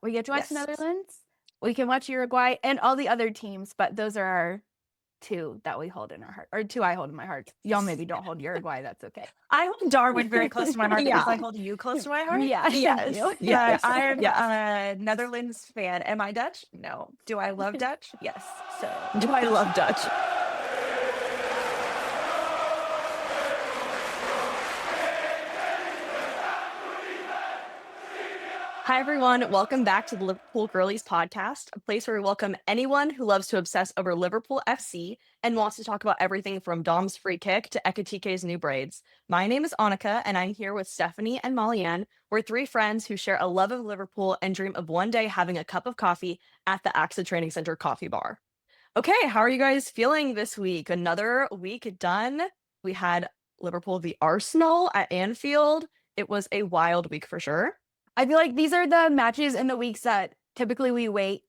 We get to watch Yes. Netherlands. We can watch Uruguay and all the other teams, but those are our two that we hold in our heart, or two I hold in my heart. Y'all maybe don't hold Uruguay. That's okay. I hold Darwin very close to my heart because Yeah. I hold you close to my heart. Yeah. Yes. You. Yes. But I'm Yes. a Netherlands fan. Am I Dutch? No. Do I love Dutch? Yes. So Do I love Dutch? Hi, everyone. Welcome back to the Liverpool Girlies Podcast, a place where we welcome anyone who loves to obsess over Liverpool FC and wants to talk about everything from Dom's free kick to Ekatike's new braids. My name is Annika, and I'm here with Stephanie and Molly-Ann. We're three friends who share a love of Liverpool and dream of one day having a cup of coffee at the AXA Training Center coffee bar. Okay, how are you guys feeling this week? Another week done. We had Liverpool v Arsenal at Anfield. It was a wild week for sure. I feel like these are the matches in the weeks that typically we wait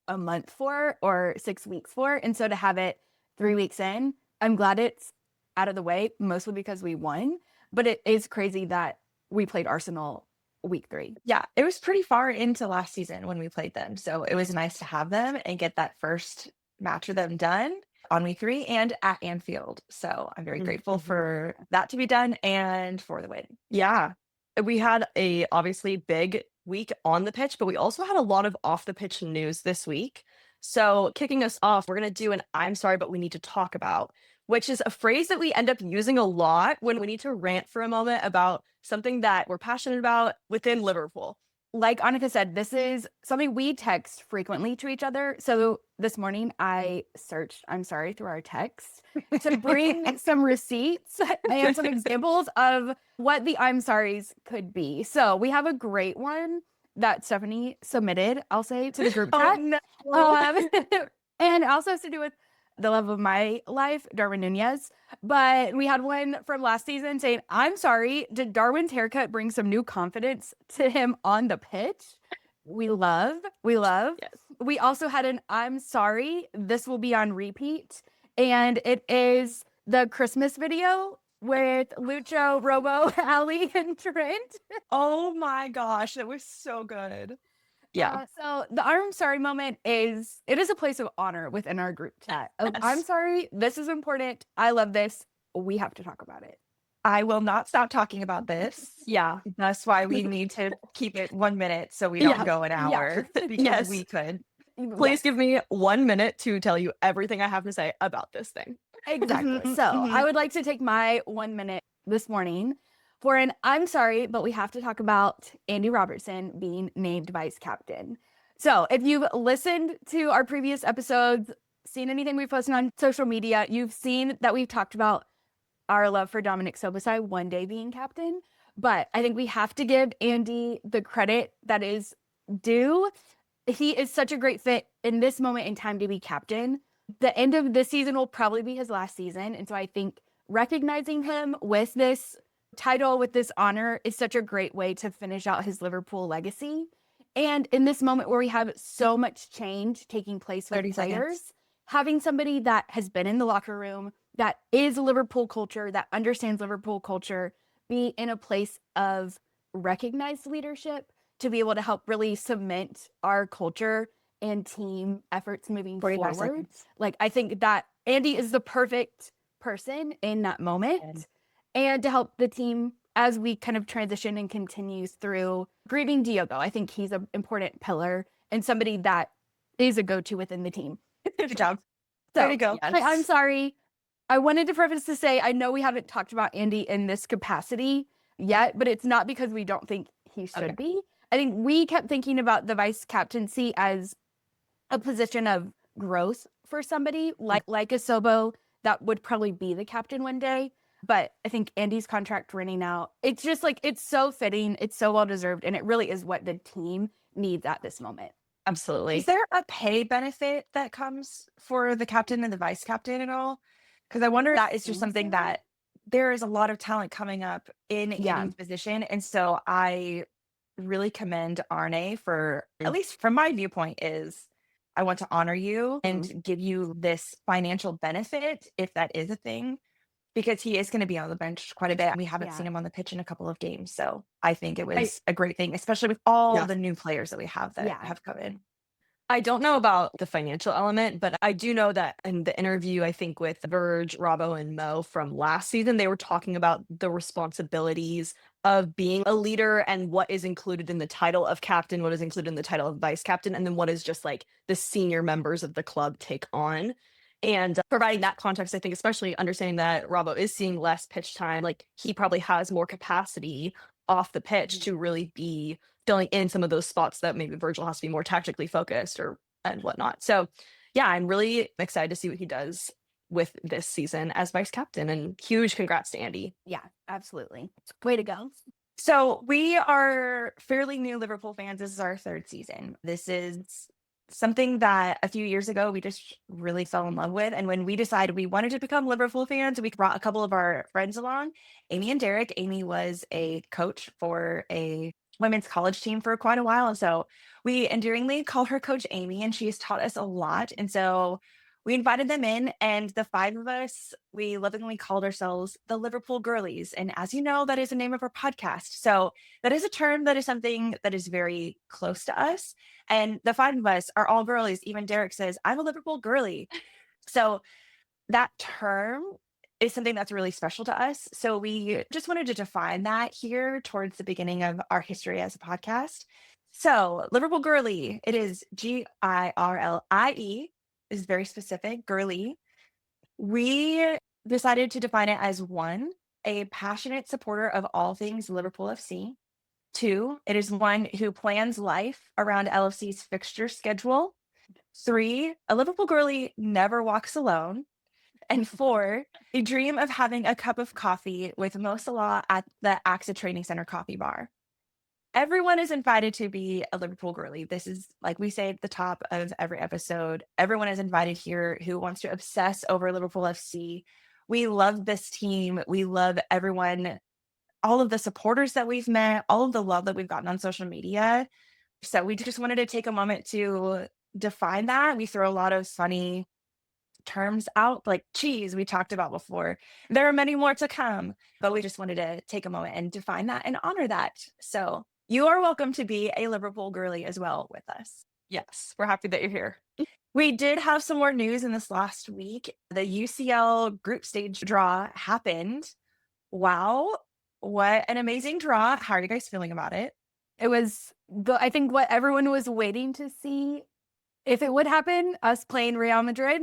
a month for or 6 weeks for. And so to have it 3 weeks in, I'm glad it's out of the way, mostly because we won. But it is crazy that we played Arsenal week 3. Yeah, it was pretty far into last season when we played them. So it was nice to have them and get that first match of them done on week 3 and at Anfield. So I'm very grateful for that to be done and for the win. Yeah. We had a obviously big week on the pitch, but we also had a lot of off the pitch news this week. So kicking us off, we're going to do an I'm sorry, but we need to talk about, which is a phrase that we end up using a lot when we need to rant for a moment about something that we're passionate about within Liverpool. Like Annika said, this is something we text frequently to each other. So this morning I searched I'm sorry through our text to bring some receipts and some examples of what the I'm sorries could be. So we have a great one that Stephanie submitted, I'll say, to the group chat. And it also has to do with the love of my life, Darwin Nunez. But we had one from last season saying, I'm sorry, did Darwin's haircut bring some new confidence to him on the pitch? We love. Yes. We also had an I'm sorry, this will be on repeat. And it is the Christmas video with Lucho, Robo, Ali, and Trent. Oh my gosh, that was so good. Yeah. So the I'm sorry moment is a place of honor within our group chat. I'm sorry, this is important. I love this. We have to talk about it. I will not stop talking about this. Yeah. That's why we need to keep it 1 minute so we don't go an hour because Yes. we could. Please give me 1 minute to tell you everything I have to say about this thing. Exactly. So I would like to take my 1 minute this morning for an I'm sorry, but we have to talk about Andy Robertson being named vice captain. So if you've listened to our previous episodes, seen anything we've posted on social media, you've seen that we've talked about our love for Dominic Szoboszlai one day being captain. But I think we have to give Andy the credit that is due. He is such a great fit in this moment in time to be captain. The end of this season will probably be his last season. And so I think recognizing him with this title, with this honor, is such a great way to finish out his Liverpool legacy. And in this moment where we have so much change taking place with 30 players, seconds. having somebody that has been in the locker room, that is Liverpool culture, that understands Liverpool culture, be in a place of recognized leadership to be able to help really cement our culture and team efforts moving 45 forward. seconds. Like, I think that Andy is the perfect person in that moment and to help the team as we kind of transition and continues through grieving Diogo. I think he's an important pillar and somebody that is a go-to within the team. Good job. So, There you go. Yes. I'm sorry. I wanted to preface to say, I know we haven't talked about Andy in this capacity yet, but it's not because we don't think he should be. I think we kept thinking about the vice captaincy as a position of growth for somebody like a Szobo that would probably be the captain one day. But I think Andy's contract running out, it's just like, it's so fitting, it's so well-deserved, and it really is what the team needs at this moment. Absolutely. Is there a pay benefit that comes for the captain and the vice captain at all? Because I wonder if that is just something that there is a lot of talent coming up in Andy's position. And so I really commend Arne for, at least from my viewpoint, is I want to honor you and give you this financial benefit, if that is a thing. because he is going to be on the bench quite a bit. We haven't seen him on the pitch in a couple of games. So I think it was a great thing, especially with all the new players that we have that have come in. I don't know about the financial element, but I do know that in the interview, I think with Verge, Robbo, and Mo from last season, they were talking about the responsibilities of being a leader and what is included in the title of captain, what is included in the title of vice captain, and then what is just like the senior members of the club take on. And providing that context, I think, especially understanding that Robbo is seeing less pitch time, like he probably has more capacity off the pitch to really be filling in some of those spots that maybe Virgil has to be more tactically focused or and whatnot. So yeah, I'm really excited to see what he does with this season as vice captain, and huge congrats to Andy. Yeah, absolutely. Way to go. So we are fairly new Liverpool fans. This is our third season. This is something that a few years ago we just really fell in love with. And when we decided we wanted to become Liverpool fans, we brought a couple of our friends along, Amy and Derek. Amy was a coach for a women's college team for quite a while. And so we endearingly call her Coach Amy, and she has taught us a lot. And so we invited them in, and the five of us, we lovingly called ourselves the Liverpool Girlies. And as you know, that is the name of our podcast. So that is a term that is something that is very close to us. And the five of us are all girlies. Even Derek says, I'm a Liverpool girly. So that term is something that's really special to us. So we just wanted to define that here towards the beginning of our history as a podcast. So Liverpool Girlie, it is Girlie, is very specific, girly. We decided to define it as 1, a passionate supporter of all things Liverpool FC. 2, it is one who plans life around LFC's fixture schedule. 3, a Liverpool girly never walks alone. And 4, a dream of having a cup of coffee with Mo Salah at the AXA Training Center coffee bar. Everyone is invited to be a Liverpool girly. This is, like we say at the top of every episode, everyone is invited here who wants to obsess over Liverpool FC. We love this team. We love everyone, all of the supporters that we've met, all of the love that we've gotten on social media. So we just wanted to take a moment to define that. We throw a lot of funny terms out, like cheese we talked about before. There are many more to come, but we just wanted to take a moment and define that and honor that. So you are welcome to be a Liverpool girly as well with us. Yes, we're happy that you're here. We did have some more news in this last week. The UCL group stage draw happened. Wow, what an amazing draw. How are you guys feeling about it? It was, I think, what everyone was waiting to see if it would happen, us playing Real Madrid.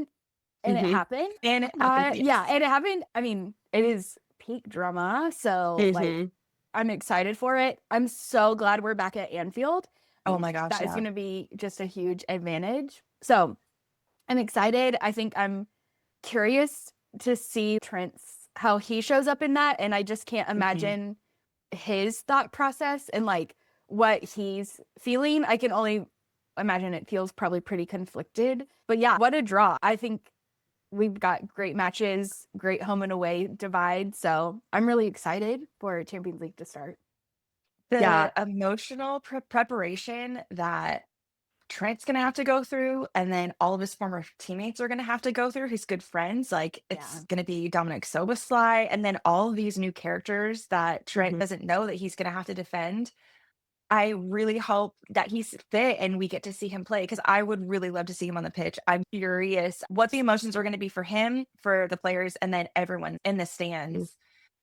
And it happened. And it happened. Yes. Yeah, and it happened. I mean, it is peak drama. So like, I'm excited for it. I'm so glad we're back at Anfield. Oh my gosh. That is going to be just a huge advantage. So I'm excited. I think I'm curious to see how he shows up in that. And I just can't imagine his thought process and like what he's feeling. I can only imagine it feels probably pretty conflicted. But yeah, what a draw. I think we've got great matches, great home and away divide. So I'm really excited for Champions League to start. The emotional preparation that Trent's going to have to go through, and then all of his former teammates are going to have to go through, his good friends. Like it's going to be Dominic Szobo, and then all of these new characters that Trent doesn't know that he's going to have to defend. I really hope that he's fit and we get to see him play, because I would really love to see him on the pitch. I'm curious what the emotions are going to be for him, for the players, and then everyone in the stands,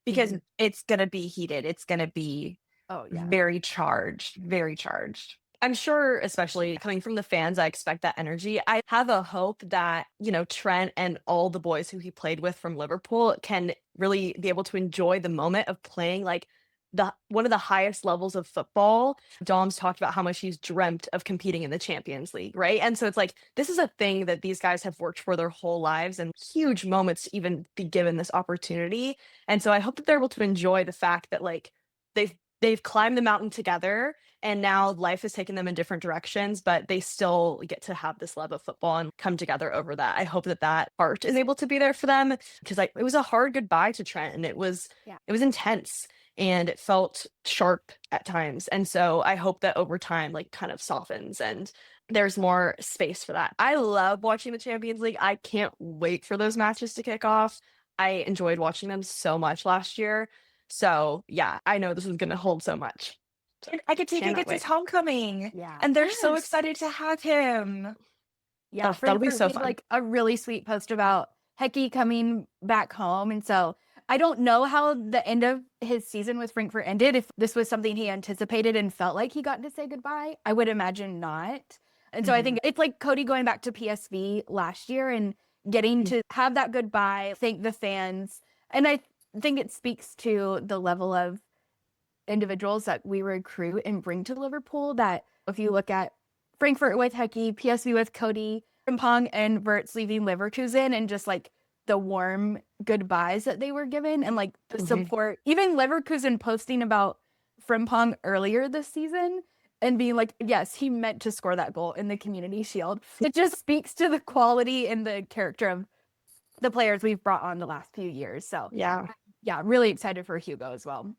because it's going to be heated. It's going to be very charged, very charged. I'm sure, especially coming from the fans, I expect that energy. I have a hope that, Trent and all the boys who he played with from Liverpool can really be able to enjoy the moment of playing like one of the highest levels of football. Dom's talked about how much he's dreamt of competing in the Champions League, right? And so it's like, this is a thing that these guys have worked for their whole lives, and huge moments to even be given this opportunity. And so I hope that they're able to enjoy the fact that like they've climbed the mountain together, and now life has taken them in different directions, but they still get to have this love of football and come together over that. I hope that heart is able to be there for them, because it was a hard goodbye to Trent, and it was intense. And it felt sharp at times. And so I hope that over time, like, kind of softens and there's more space for that. I love watching the Champions League. I can't wait for those matches to kick off. I enjoyed watching them so much last year. So yeah, I know this is going to hold so much. So, And Ekatike gets his homecoming. Yeah. And they're so excited to have him. Yeah, that'll be Frankfurt so made, fun. like a really sweet post about Hecky coming back home. And so I don't know how the end of his season with Frankfurt ended, if this was something he anticipated and felt like he got to say goodbye. I would imagine not. And so I think it's like Cody going back to PSV last year and getting to have that goodbye, thank the fans. And I think it speaks to the level of individuals that we recruit and bring to Liverpool, that if you look at Frankfurt with Hecky, PSV with Cody, Frimpong and Verts leaving Leverkusen, and just like the warm goodbyes that they were given and like the support. Even Leverkusen posting about Frimpong earlier this season and being like, yes, he meant to score that goal in the Community Shield. It just speaks to the quality and the character of the players we've brought on the last few years. So yeah, really excited for Hugo as well.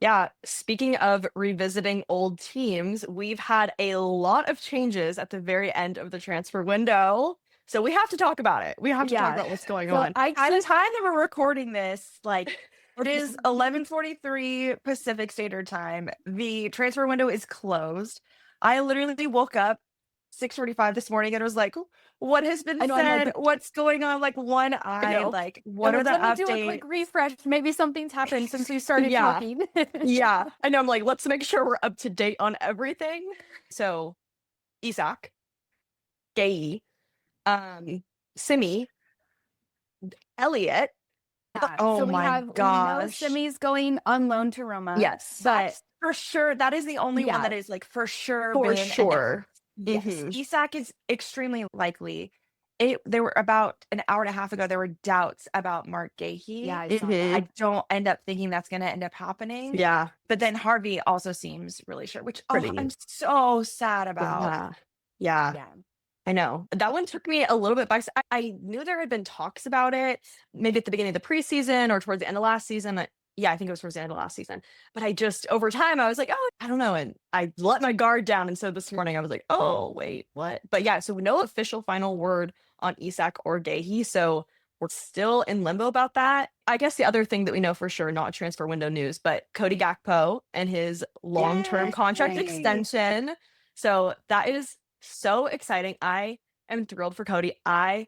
Yeah, speaking of revisiting old teams, we've had a lot of changes at the very end of the transfer window. So we have to talk about it. We have to talk about what's going on. By the time that we're recording this, like it is 11:43 Pacific Standard Time. The transfer window is closed. I literally woke up 6:45 this morning and was like, what has been said? What's going on? Like one eye, like what are the updates? Do a quick refresh. Maybe something's happened since we started talking. Yeah, I know. I'm like, let's make sure we're up to date on everything. So, Isak, Gay, Simi, Elliot. Oh so my gosh. We know Simi's going on loan to Roma. Yes. But for sure, that is the only one that is like for sure. For sure. Yes. Isak is extremely likely. There were about an hour and a half ago, there were doubts about Mark Gahey. Yeah, I don't end up thinking that's going to end up happening. Yeah. But then Harvey also seems really sure, which I'm so sad about. Yeah. I know. That one took me a little bit by. I knew there had been talks about it, maybe at the beginning of the preseason or towards the end of last season. Yeah, I think it was towards the end of last season. But I just, over time, I was like, oh, I don't know. And I let my guard down. And so this morning I was like, oh, wait, what? But yeah, so no official final word on Isak or Gahey. So we're still in limbo about that. I guess the other thing that we know for sure, not transfer window news, but Cody Gakpo and his long-term contract extension. So that is so exciting. I am thrilled for Cody. I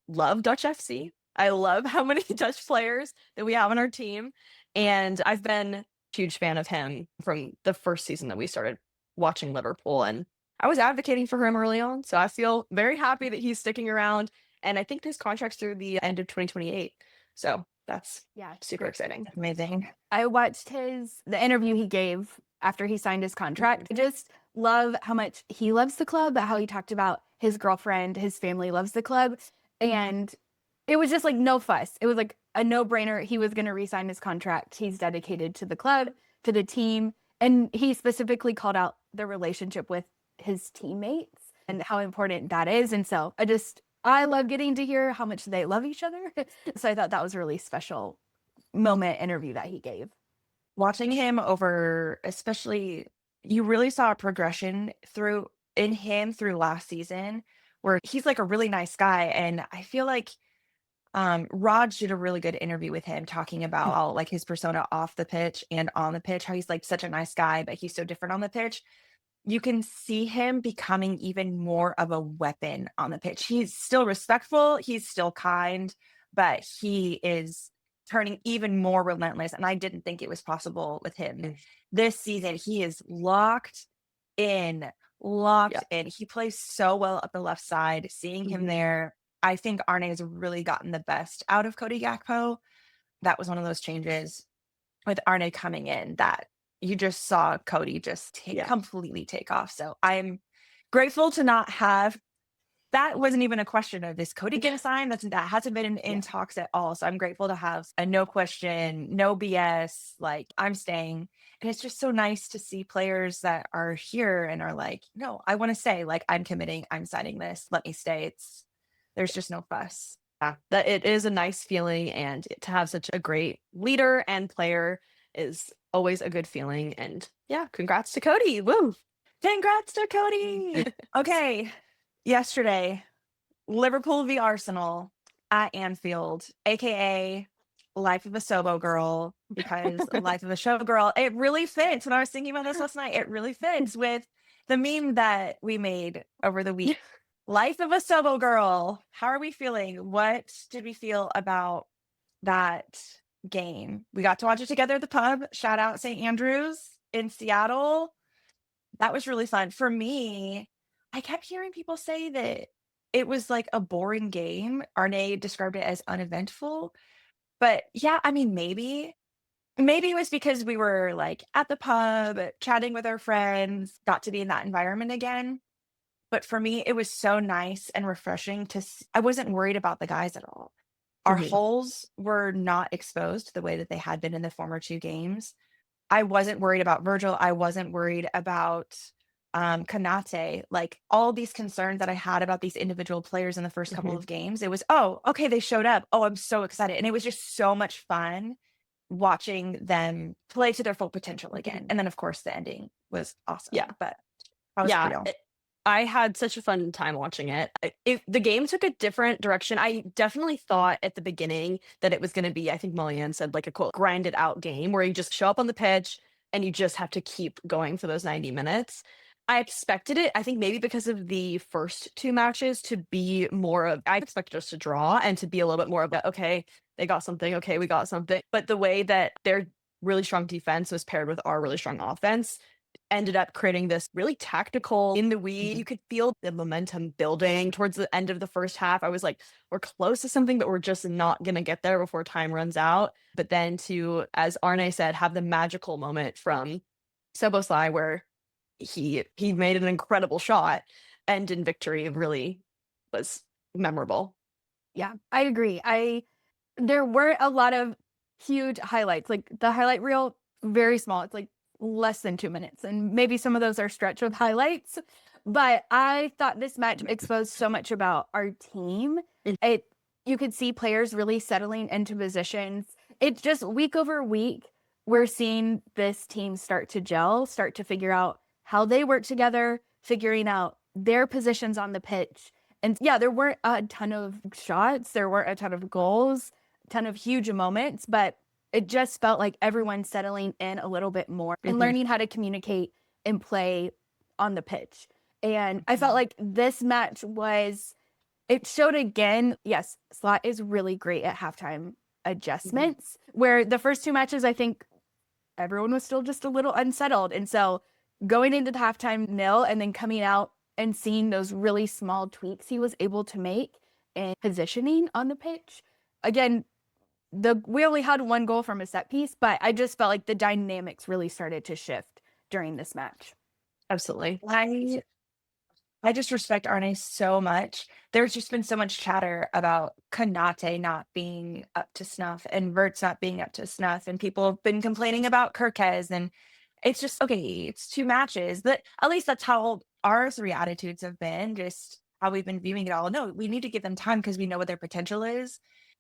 love Dutch FC. I love how many Dutch players that we have on our team. And I've been a huge fan of him from the first season that we started watching Liverpool. And I was advocating for him early on. So I feel very happy that he's sticking around. And I think his contract's through the end of 2028. So that's super exciting. Amazing. I watched the interview he gave after he signed his contract. I just love how much he loves the club, how he talked about his girlfriend, his family loves the club. And it was just like no fuss. It was like a no-brainer. He was going to re-sign his contract. He's dedicated to the club, to the team. And he specifically called out the relationship with his teammates and how important that is. And so I love getting to hear how much they love each other. So I thought that was a really special interview that he gave. Watching him over, especially, you really saw a progression through last season where he's like a really nice guy. And I feel like Raj did a really good interview with him talking about how, like, his persona off the pitch and on the pitch, how he's like such a nice guy, but he's so different on the pitch. You can see him becoming even more of a weapon on the pitch. He's still respectful, he's still kind, but he is turning even more relentless. And I didn't think it was possible with him this season. He is locked in. He plays so well up the left side. Seeing him there, I think Arne has really gotten the best out of Cody Gakpo. That was one of those changes with Arne coming in that you just saw Cody just completely take off. So I'm grateful to not have, that wasn't even a question of, is Cody going to sign? That hasn't been in talks at all. So I'm grateful to have a no question, no BS, like, I'm staying. And it's just so nice to see players that are here and are like, no, I want to stay. Like, I'm committing, I'm signing this, let me stay. There's just no fuss. Yeah, that it is a nice feeling, and to have such a great leader and player is always a good feeling. And yeah, congrats to Cody. Woo! Congrats to Cody. Okay. Yesterday, Liverpool v Arsenal at Anfield, aka Life of a Szobo girl, because Life of a Show girl, it really fits. When I was thinking about this last night, it really fits with the meme that we made over the week. Life of a Szobo girl. How are we feeling? What did we feel about that game? We got to watch it together at the pub. Shout out St. Andrews in Seattle. That was really fun. For me, I kept hearing people say that it was like a boring game. Arne described it as uneventful. But yeah, I mean, maybe it was because we were like at the pub, chatting with our friends, got to be in that environment again. But for me, it was so nice and refreshing I wasn't worried about the guys at all. Our holes were not exposed the way that they had been in the former 2 games. I wasn't worried about Virgil. I wasn't worried about Konate. Like, all these concerns that I had about these individual players in the first couple of games, it was, oh, okay, they showed up. Oh, I'm so excited. And it was just so much fun watching them play to their full potential again. And then, of course, the ending was awesome. Yeah. But how was it for you? I had such a fun time watching it. The game took a different direction. I definitely thought at the beginning that it was going to be, I think Mulligan said, like a quote, grinded out game where you just show up on the pitch and you just have to keep going for those 90 minutes. I expected it, I think maybe because of the first 2 matches, to be more of, I expected us to draw and to be a little bit more of a, okay, they got something, okay, we got something. But the way that their really strong defense was paired with our really strong offense ended up creating this really tactical in the weed. You could feel the momentum building towards the end of the first half. I was like, we're close to something, but we're just not going to get there before time runs out. But then to, as Arne said, have the magical moment from Szoboszlai where he made an incredible shot and in victory really was memorable. Yeah, I agree. There weren't a lot of huge highlights. Like, the highlight reel, very small. It's like less than 2 minutes, and maybe some of those are stretched with highlights. But I thought this match exposed so much about our team. You could see players really settling into positions. It's just week over week, we're seeing this team start to gel, start to figure out how they work together, figuring out their positions on the pitch. And yeah, there weren't a ton of shots, there weren't a ton of goals, a ton of huge moments, but it just felt like everyone settling in a little bit more and learning how to communicate and play on the pitch. And I felt like this match it showed again, yes, Slot is really great at halftime adjustments, where the first 2 matches, I think everyone was still just a little unsettled. And so going into the halftime nil and then coming out and seeing those really small tweaks he was able to make and positioning on the pitch. Again, we only had 1 goal from a set piece, but I just felt like the dynamics really started to shift during this match. Absolutely. I just respect Arne so much. There's just been so much chatter about Konate not being up to snuff and Verts not being up to snuff, and people have been complaining about Kirkez, and it's just, okay, it's 2 matches. At least that's how our 3 attitudes have been, just how we've been viewing it all. No, we need to give them time because we know what their potential is.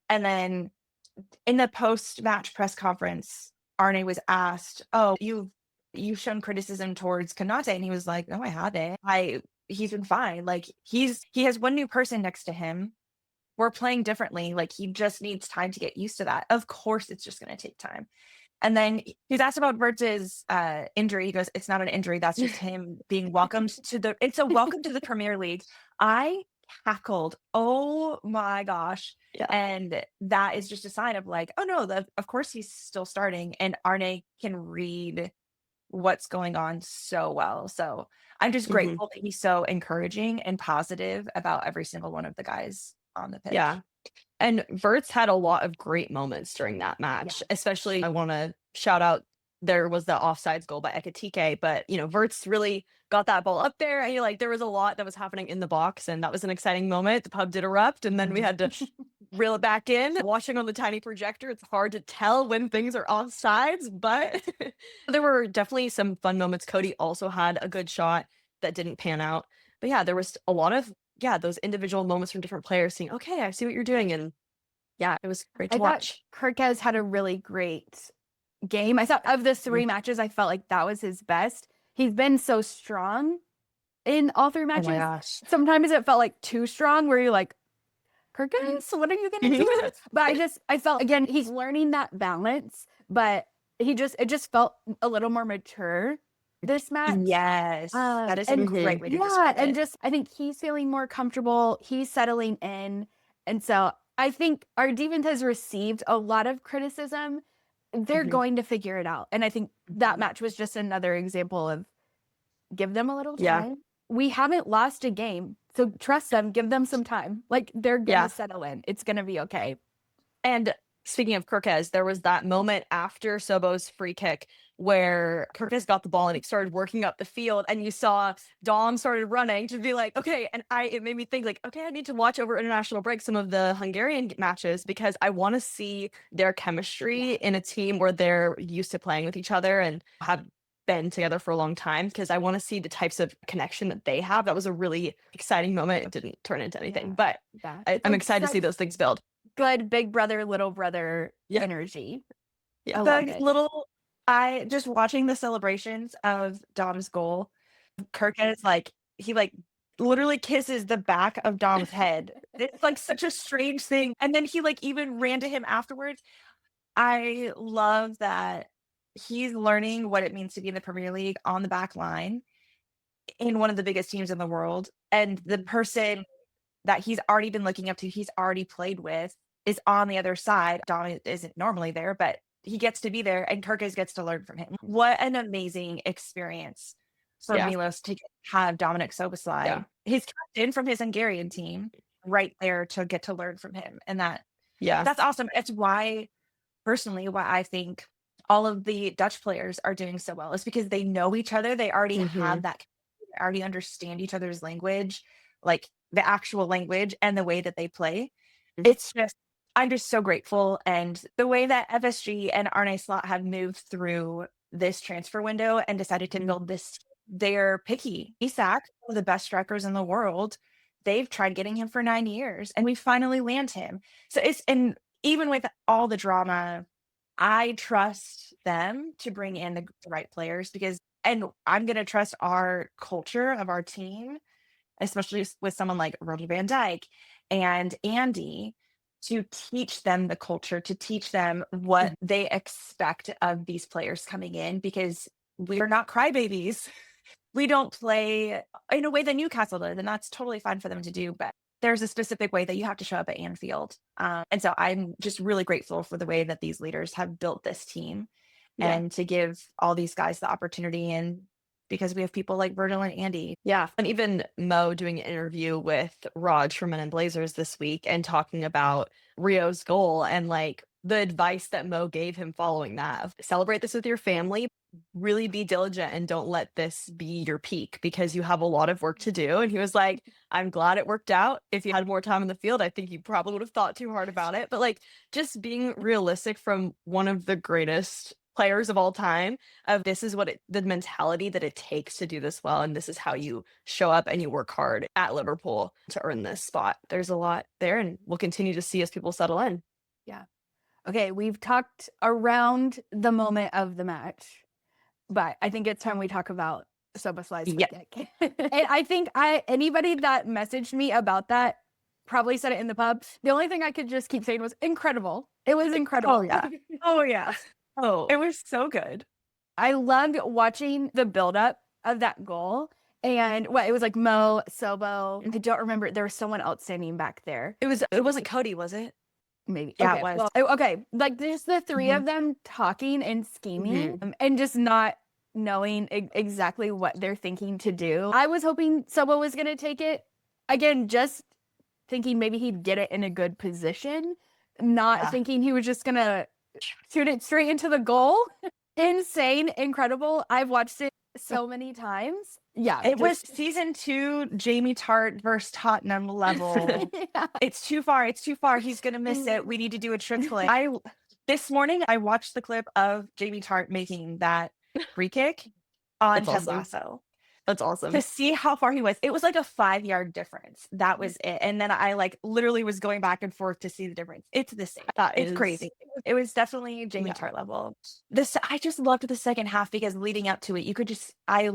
And then in the post-match press conference, Arne was asked, oh, you've shown criticism towards Konate, and he was like, no, I haven't. He's been fine. Like, he has 1 new person next to him. We're playing differently. Like, he just needs time to get used to that. Of course, it's just going to take time. And then he's asked about Verts' injury. He goes, it's not an injury. That's just him being welcomed to it's a welcome to the Premier League. I cackled. Oh my gosh. Yeah. And that is just a sign of like, oh no, of course he's still starting. And Arne can read what's going on so well. So I'm just grateful that he's so encouraging and positive about every single one of the guys on the pitch. Yeah. And Verts had a lot of great moments during that match, especially I want to shout out, there was the offsides goal by Ekitike, but Verts really got that ball up there, and there was a lot that was happening in the box, and that was an exciting moment. The pub did erupt, and then we had to reel it back in. Watching on the tiny projector, it's hard to tell when things are offsides, but there were definitely some fun moments. Cody also had a good shot that didn't pan out. But yeah, there was a lot of those individual moments from different players saying, okay, I see what you're doing. And yeah, it was great to watch. Kirkez had a really great game. I thought of the 3 matches, I felt like that was his best. He's been so strong in all 3 matches. Oh my gosh. Sometimes it felt like too strong, where you're like, Kirkus, what are you gonna do? But I felt again, he's learning that balance, but it just felt a little more mature this match. Yes. That is a great way to describe and it. just I think he's feeling more comfortable, he's settling in. And so I think our defense has received a lot of criticism. They're going to figure it out. And I think that match was just another example of give them a little time. Yeah. We haven't lost a game, so trust them, give them some time. Like, they're gonna settle in. It's gonna be okay. And speaking of Kirkes, there was that moment after Szobo's free kick where Kirkes got the ball and he started working up the field, and you saw Dom started running to be like, okay, and it made me think like, okay, I need to watch over international break some of the Hungarian matches because I want to see their chemistry in a team where they're used to playing with each other and have been together for a long time, because I want to see the types of connection that they have. That was a really exciting moment. It didn't turn into anything, but I'm excited to see those things build. Good big brother, little brother energy. I just watching the celebrations of Dom's goal. Kirkes he literally kisses the back of Dom's head. It's like such a strange thing. And then he even ran to him afterwards. I love that he's learning what it means to be in the Premier League on the back line in one of the biggest teams in the world. And the person that he's already been looking up to, he's already played with, is on the other side. Dom isn't normally there, but he gets to be there, and Kirkes gets to learn from him. What an amazing experience for Milos to have Dominik Szoboszlai, his captain from his Hungarian team, right there to get to learn from him. And that's awesome. It's why I think all of the Dutch players are doing so well is because they know each other. They already have that, they already understand each other's language, like the actual language and the way that they play. It's just, I'm just so grateful. And the way that FSG and Arne Slot have moved through this transfer window and decided to build this, they're picky. Isak, one of the best strikers in the world, they've tried getting him for 9 years, and we finally land him. So and even with all the drama, I trust them to bring in the right players and I'm going to trust our culture of our team, especially with someone like Roger Van Dijk and Andy, to teach them the culture, to teach them what they expect of these players coming in, because we're not crybabies. We don't play in a way that Newcastle did, and that's totally fine for them to do, but there's a specific way that you have to show up at Anfield. And so I'm just really grateful for the way that these leaders have built this team and to give all these guys the opportunity, and because we have people like Virgil and Andy. Yeah. And even Mo doing an interview with Raj from Men in Blazers this week and talking about Rio's goal and the advice that Mo gave him following that. Celebrate this with your family, really be diligent, and don't let this be your peak because you have a lot of work to do. And he was like, I'm glad it worked out. If you had more time in the field, I think you probably would have thought too hard about it. But just being realistic from one of the greatest players of all time, of this is the mentality that it takes to do this well, and this is how you show up and you work hard at Liverpool to earn this spot. There's a lot there, and we'll continue to see as people settle in. Yeah. Okay, we've talked around the moment of the match, but I think it's time we talk about Szoboszlai's free kick. And I think anybody that messaged me about that probably said it in the pub. The only thing I could just keep saying was incredible. It was incredible. Oh yeah. Oh yeah. Oh, it was so good. I loved watching the buildup of that goal. And it was like Mo, Szobo. I don't remember. There was someone else standing back there. It wasn't Cody, was it? Maybe. Yeah, okay, it was. Well, okay. Just the three of them talking and scheming and just not knowing exactly what they're thinking to do. I was hoping Szobo was going to take it. Again, just thinking maybe he'd get it in a good position, not thinking he was just going to shoot it straight into the goal. Insane, incredible. I've watched it so many times. Yeah. It was season 2 Jamie Tart versus Tottenham level. It's too far. It's too far. He's going to miss it. We need to do a trick play. This morning, I watched the clip of Jamie Tart making that free kick on Ted Lasso. That's awesome. To see how far he was. It was like a 5-yard difference. That was it. And then I literally was going back and forth to see the difference. It's the same. It's crazy. It was definitely Jamie Tart level. I just loved the second half because leading up to it, you could just, I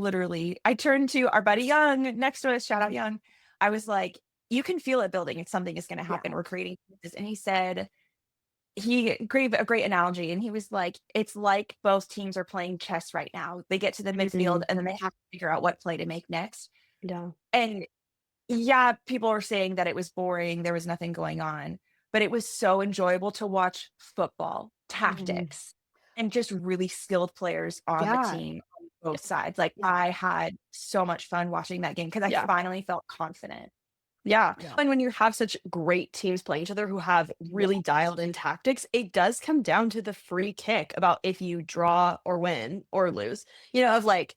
turned to our buddy Young next to us, shout out Young. I was like, you can feel it building if something is going to happen. We're creating this. And he said, he gave a great analogy, and he was like, it's like both teams are playing chess right now. They get to the midfield and then they have to figure out what play to make next. Yeah. And yeah, people are saying that it was boring, there was nothing going on, but it was so enjoyable to watch football, tactics, and just really skilled players on the team on both sides. Like, I had so much fun watching that game because I finally felt confident. Yeah. And when you have such great teams playing each other who have really dialed in tactics, it does come down to the free kick about if you draw or win or lose, of like,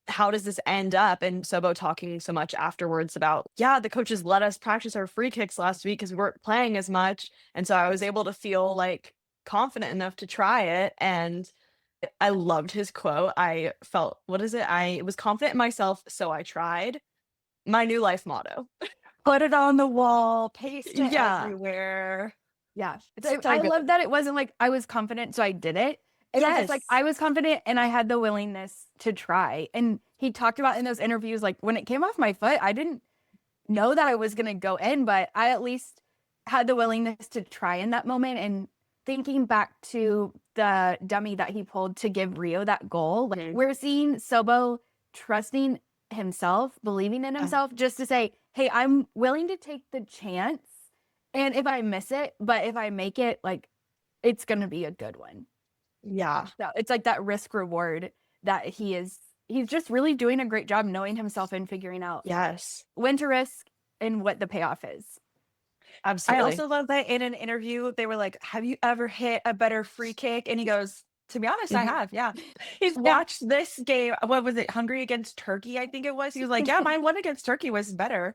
how does this end up? And Szobo talking so much afterwards about, the coaches let us practice our free kicks last week because we weren't playing as much. And so I was able to feel like confident enough to try it. And I loved his quote. I felt, I was confident in myself, so I tried. My new life motto. Put it on the wall, paste it everywhere. Yeah. I love that it wasn't like I was confident, so I did it. It's like I was confident and I had the willingness to try. And he talked about in those interviews, like when it came off my foot, I didn't know that I was going to go in, but I at least had the willingness to try in that moment. And thinking back to the dummy that he pulled to give Rio that goal, like we're seeing Szobo trusting himself, believing in himself, just to say, hey, I'm willing to take the chance. And if I miss it, but if I make it, like, it's going to be a good one. Yeah. So it's like that risk reward that he's just really doing a great job knowing himself and figuring out when to risk and what the payoff is. Absolutely. I also love that in an interview, they were like, have you ever hit a better free kick? And he goes, to be honest, I have. Yeah. He's watched this game. What was it? Hungary against Turkey, I think it was. He was like, yeah, mine one against Turkey was better.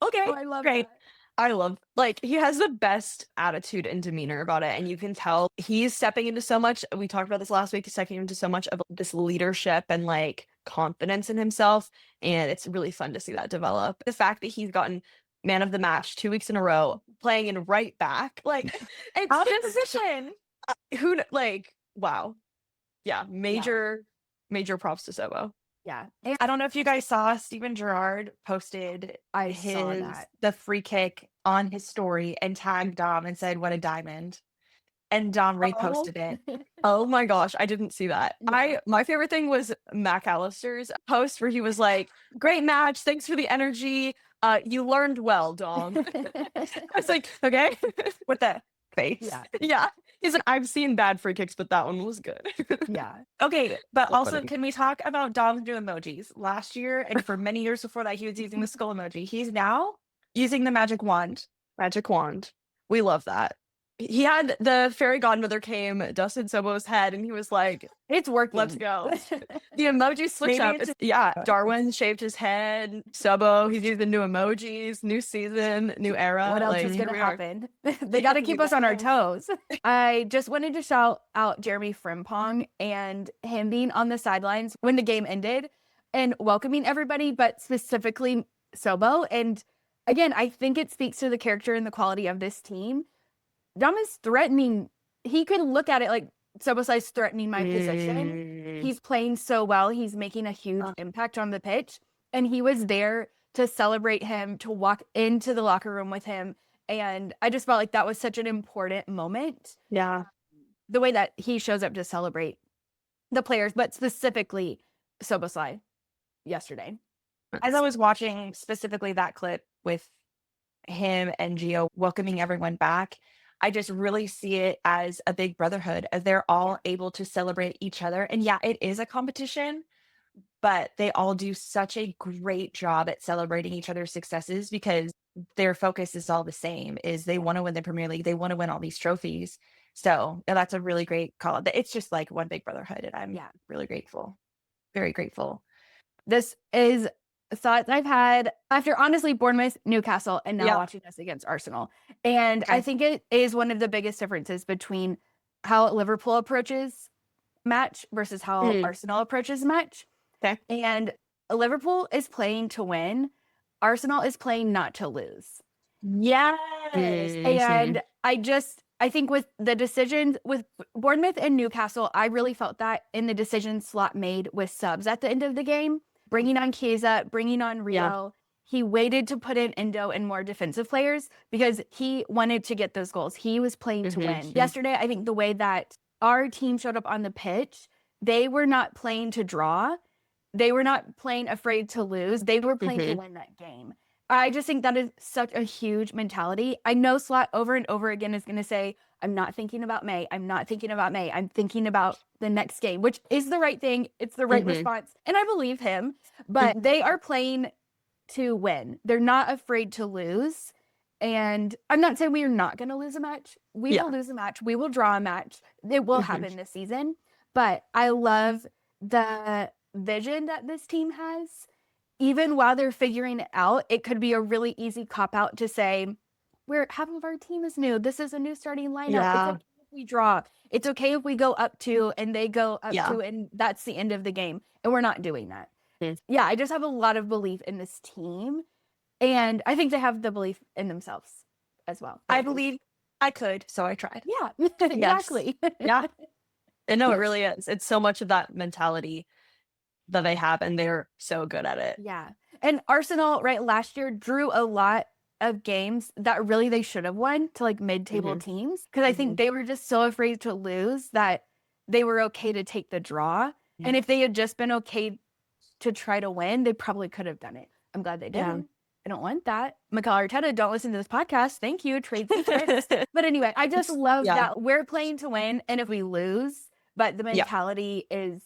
Okay. I love great. That. I love, like, he has the best attitude and demeanor about it. And you can tell he's stepping into so much. We talked about this last week. He's stepping into so much of this leadership and like confidence in himself. And it's really fun to see that develop. The fact that he's gotten man of the match 2 weeks in a row, playing in right back, like, it's out of position. Wow. Yeah. Major props to Szobo. Yeah. I don't know if you guys saw Steven Gerrard posted the free kick on his story and tagged Dom and said, what a diamond. And Dom reposted it. Oh my gosh, I didn't see that. Yeah. My favorite thing was McAllister's post where he was like, great match, thanks for the energy. You learned well, Dom. I was like, okay. With the face. Yeah. He's like, I've seen bad free kicks, but that one was good. Yeah. Okay, but also can we talk about Dom's new emojis? Last year and for many years before that, he was using the skull emoji. He's now using the magic wand. Magic wand. We love that. He had the fairy godmother came, dusted Szobo's head, and he was like, it's working. Let's go. The emojis switch up. Darwin shaved his head. Szobo, he's using new emojis, new season, new era. What else is going to happen? They got to keep us on our toes. I just wanted to shout out Jeremy Frimpong and him being on the sidelines when the game ended and welcoming everybody, but specifically Szobo. And again, I think it speaks to the character and the quality of this team. Dom is threatening. He could look at it like Szobo's threatening my position. He's playing so well. He's making a huge impact on the pitch. And he was there to celebrate him, to walk into the locker room with him. And I just felt like that was such an important moment. Yeah. The way that he shows up to celebrate the players, but specifically Szoboszlai yesterday. As I was watching specifically that clip with him and Gio welcoming everyone back, I just really see it as a big brotherhood, as they're all able to celebrate each other. And yeah, it is a competition, but they all do such a great job at celebrating each other's successes because their focus is all the same, is they want to win the Premier League. They want to win all these trophies. So that's a really great call. It's just like one big brotherhood. And I'm really grateful. Very grateful. This is thoughts I've had after honestly Bournemouth, Newcastle, and now watching us against Arsenal. And I think it is one of the biggest differences between how Liverpool approaches match versus how Arsenal approaches match. Okay. And Liverpool is playing to win. Arsenal is playing not to lose. Yes. And I think with the decisions with Bournemouth and Newcastle, I really felt that in the decision slot made with subs at the end of the game. Bringing on Chiesa, bringing on Rio. he waited to put in Endo and more defensive players because he wanted to get those goals. He was playing to win. Yesterday, I think the way that our team showed up on the pitch, they were not playing to draw. They were not playing afraid to lose. They were playing to win that game. I just think that is such a huge mentality. I know Slot over and over again is going to say, I'm not thinking about May. I'm not thinking about May. I'm thinking about the next game, which is the right thing. It's the right response. And I believe him, but they are playing to win. They're not afraid to lose. And I'm not saying we are not going to lose a match. We will lose a match. We will draw a match. It will happen this season. But I love the vision that this team has. Even while they're figuring it out, it could be a really easy cop-out to say, half of our team is new. This is a new starting lineup. Yeah. It's okay if we draw. It's okay if we go up 2 and they go up 2 and that's the end of the game. And we're not doing that. Yeah, I just have a lot of belief in this team. And I think they have the belief in themselves as well. I believe I could, so I tried. Yeah, exactly. Yeah. And no, it really is. It's so much of that mentality that they have, and they're so good at it. Yeah. And Arsenal, right, last year drew a lot of games that really they should have won to like mid-table teams. Because I think they were just so afraid to lose that they were okay to take the draw. And if they had just been okay to try to win, they probably could have done it. I'm glad they didn't. I don't want that. Mikel Arteta, don't listen to this podcast. Thank you. Trade secrets. But anyway, I just love that we're playing to win. And if we lose, but the mentality is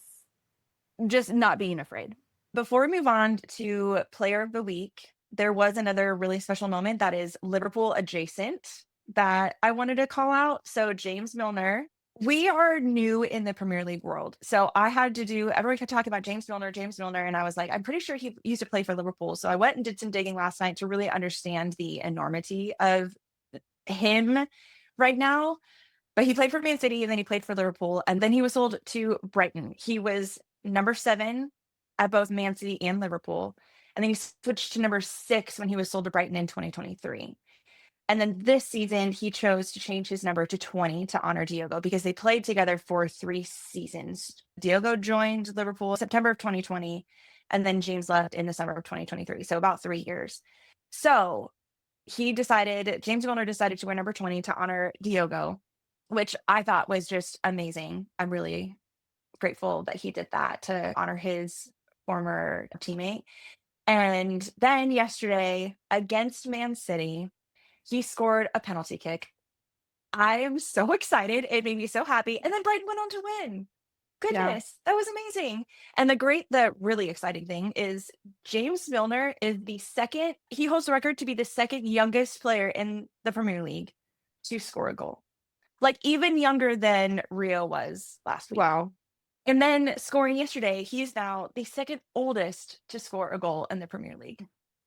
just not being afraid. Before we move on to Player of the Week, there was another really special moment that is Liverpool adjacent that I wanted to call out. So James Milner. We are new in the Premier League world. So I had to do, everyone kept talking about James Milner. And I was like, I'm pretty sure he used to play for Liverpool. So I went and did some digging last night to really understand the enormity of him right now. But he played for Man City and then he played for Liverpool. And then he was sold to Brighton. He was number 7 at both Man City and Liverpool. And then he switched to number 6 when he was sold to Brighton in 2023. And then this season, he chose to change his number to 20 to honor Diogo because they played together for 3 seasons. Diogo joined Liverpool in September of 2020, and then James left in the summer of 2023. So about 3 years. So James Milner decided to wear number 20 to honor Diogo, which I thought was just amazing. I'm really grateful that he did that to honor his former teammate. And then yesterday against Man City, he scored a penalty kick. I am so excited. It made me so happy. And then Brighton went on to win. Goodness, that was amazing. And the really exciting thing is James Milner is he holds the record to be the second youngest player in the Premier League to score a goal. Like even younger than Rio was last week. Wow. And then scoring yesterday, he's now the second oldest to score a goal in the Premier League.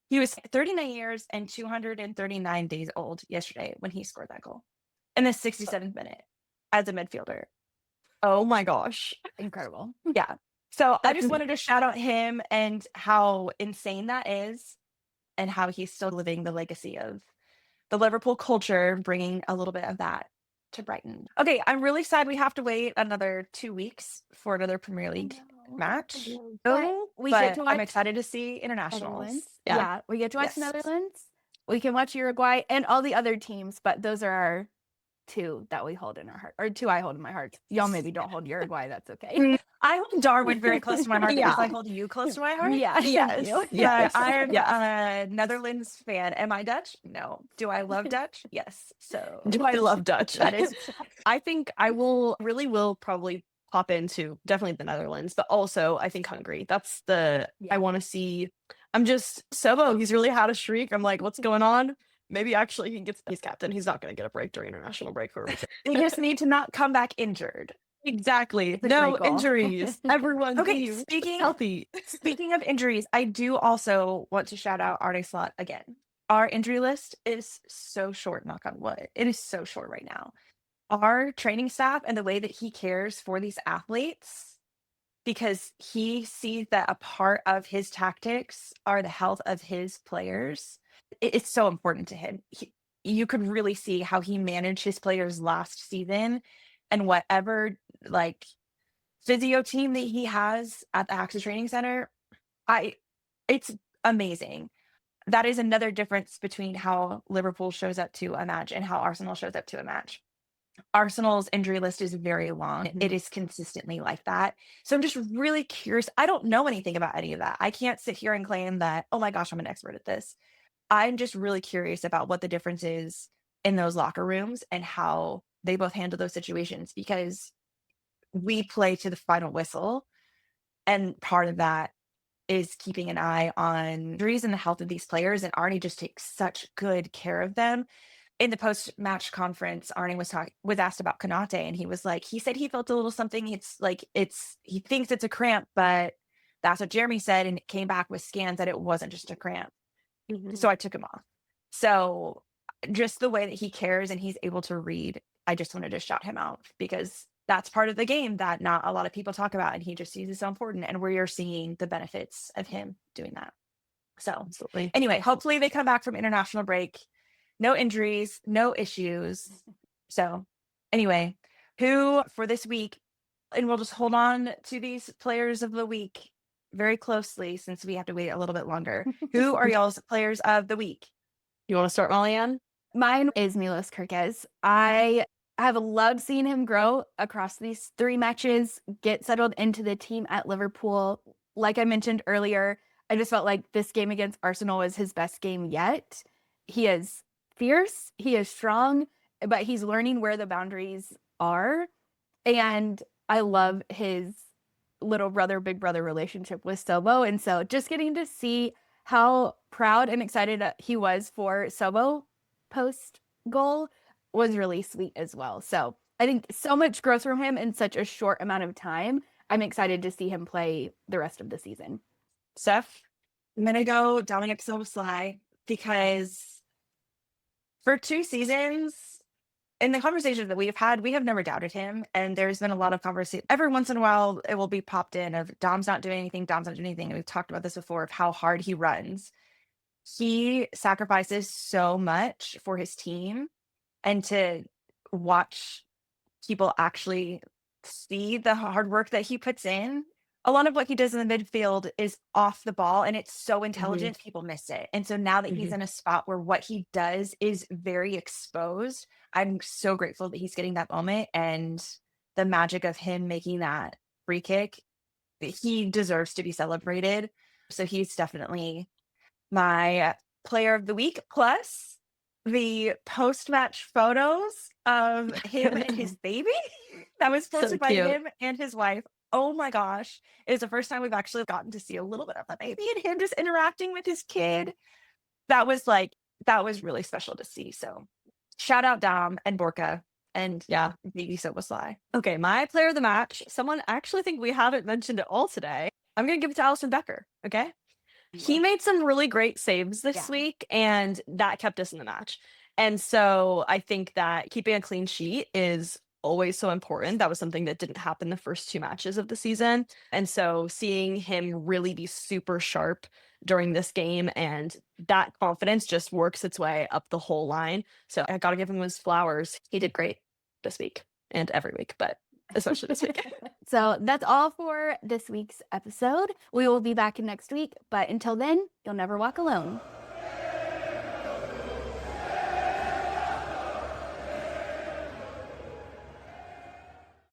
He was 39 years and 239 days old yesterday when he scored that goal in the 67th minute as a midfielder. Oh my gosh. Incredible. Yeah. So I just wanted to shout out him and how insane that is and how he's still living the legacy of the Liverpool culture, bringing a little bit of that to Brighton. Okay, I'm really sad we have to wait another 2 weeks for another Premier League match. I'm excited to see internationals. Yeah, we get to watch Netherlands. We can watch Uruguay and all the other teams, but those are our 2 that we hold in our heart, or 2 I hold in my heart. Y'all maybe don't hold Uruguay. That's okay. I hold Darwin very close to my heart because I hold you close to my heart. Yeah. Yes. I'm a Netherlands fan. Am I Dutch? No. Do I love Dutch? Yes. So do I love Dutch? That is. I think I will probably pop into definitely the Netherlands, but also I think Hungary. That's I want to see. I'm just Szobo. He's really had a streak. I'm like, what's going on? Maybe actually he's captain. He's not going to get a break during international break. They just need to not come back injured. Exactly. No injuries. Everyone's healthy. Speaking of injuries, I do also want to shout out Arne Slot again. Our injury list is so short, knock on wood. It is so short right now. Our training staff and the way that he cares for these athletes, because he sees that a part of his tactics are the health of his players. It's so important to him. You could really see how he managed his players last season, and whatever like physio team that he has at the Axis Training Center, it's amazing. that is another difference between how Liverpool shows up to a match and how Arsenal shows up to a match. Arsenal's injury list is very long. It is consistently like that. So I'm just really curious. I don't know anything about any of that. I can't sit here and claim that, oh my gosh, I'm an expert at this. I'm just really curious about what the difference is in those locker rooms and how they both handle those situations, because we play to the final whistle. And part of that is keeping an eye on injuries and the health of these players. And Arnie just takes such good care of them. In the post-match conference, Arnie was asked about Konate, and he was like, he said he felt a little something. He thinks it's a cramp, but that's what Jeremy said, and it came back with scans that it wasn't just a cramp. So I took him off. So just the way that he cares and he's able to read, I just wanted to shout him out, because that's part of the game that not a lot of people talk about, and he just sees it so important, and we are seeing the benefits of him doing that. So Absolutely. Anyway, hopefully they come back from international break. No injuries, no issues. So anyway, who for this week, and we'll just hold on to these players of the week very closely since we have to wait a little bit longer. Who are y'all's players of the week? You want to start, Molly-Ann? Mine is Milos Kerkez. I have loved seeing him grow across these 3 matches, get settled into the team at Liverpool. Like I mentioned earlier, I just felt like this game against Arsenal was his best game yet. He is fierce, he is strong, but he's learning where the boundaries are. And I love his little brother, big brother relationship with Szobo. And so just getting to see how proud and excited he was for Szobo post goal was really sweet as well. So I think so much growth from him in such a short amount of time. I'm excited to see him play the rest of the season. Steph? I'm going to go Dominic Szoboszlai, because for 2 seasons, in the conversations that we've had, we have never doubted him. And there's been a lot of conversation. Every once in a while, it will be popped in of Dom's not doing anything, Dom's not doing anything. And we've talked about this before, of how hard he runs. He sacrifices so much for his team, and to watch people actually see the hard work that he puts in. A lot of what he does in the midfield is off the ball, and it's so intelligent, people miss it. And so now that he's in a spot where what he does is very exposed, I'm so grateful that he's getting that moment, and the magic of him making that free kick, he deserves to be celebrated. So he's definitely my player of the week. Plus the post-match photos of him and his baby that was posted by him and his wife. Oh my gosh. It is the first time we've actually gotten to see a little bit of the baby and him just interacting with his kid. That was really special to see. So shout out Dom and Borka and baby Szoboszlai. Okay, my player of the match, someone I actually think we haven't mentioned at all today. I'm going to give it to Alisson Becker. Okay. He made some really great saves this week, and that kept us in the match. And so I think that keeping a clean sheet is always so important. That was something that didn't happen the first 2 matches of the season. And so seeing him really be super sharp during this game, and that confidence just works its way up the whole line. So I got to give him his flowers. He did great this week and every week, but especially this week. So that's all for this week's episode. We will be back next week, but until then, you'll never walk alone.